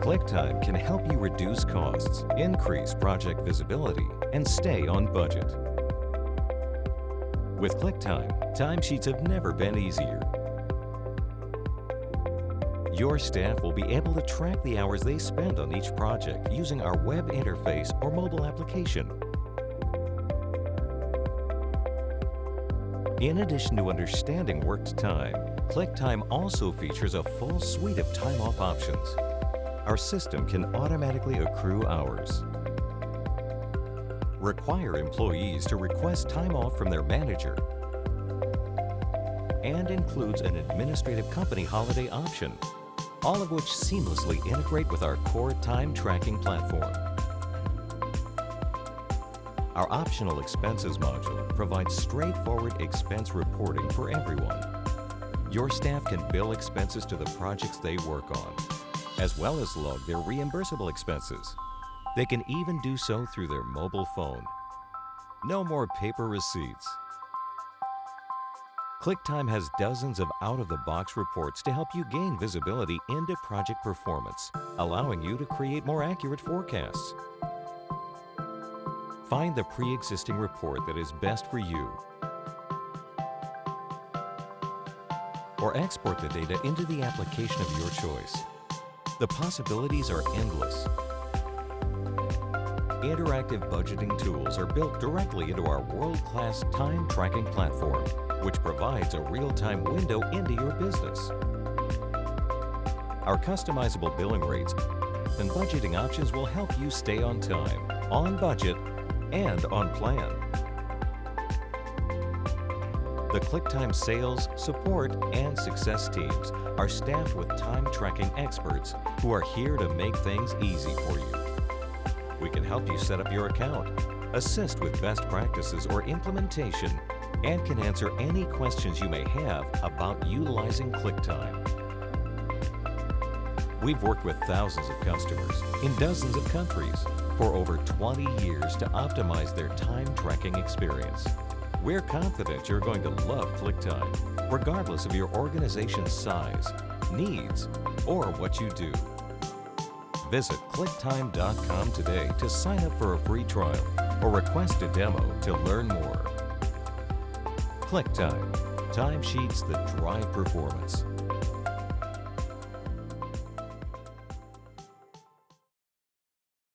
ClickTime can help you reduce costs, increase project visibility, and stay on budget. With ClickTime, timesheets have never been easier. Your staff will be able to track the hours they spend on each project using our web interface or mobile application. In addition to understanding worked time, ClickTime also features a full suite of time-off options. Our system can automatically accrue hours, require employees to request time off from their manager, and includes an administrative company holiday option, all of which seamlessly integrate with our core time tracking platform. Our optional expenses module provides straightforward expense reporting for everyone. Your staff can bill expenses to the projects they work on, as well as log their reimbursable expenses. They can even do so through their mobile phone. No more paper receipts. ClickTime has dozens of out-of-the-box reports to help you gain visibility into project performance, allowing you to create more accurate forecasts. Find the pre-existing report that is best for you, or export the data into the application of your choice. The possibilities are endless. Interactive budgeting tools are built directly into our world-class time tracking platform, which provides a real-time window into your business. Our customizable billing rates and budgeting options will help you stay on time, on budget, and on plan. The ClickTime sales, support, and success teams are staffed with time tracking experts who are here to make things easy for you. We can help you set up your account, assist with best practices or implementation, and can answer any questions you may have about utilizing ClickTime. We've worked with thousands of customers in dozens of countries for over 20 years to optimize their time tracking experience. We're confident you're going to love ClickTime, regardless of your organization's size, needs, or what you do. Visit ClickTime.com today to sign up for a free trial or request a demo to learn more. ClickTime, timesheets that drive performance.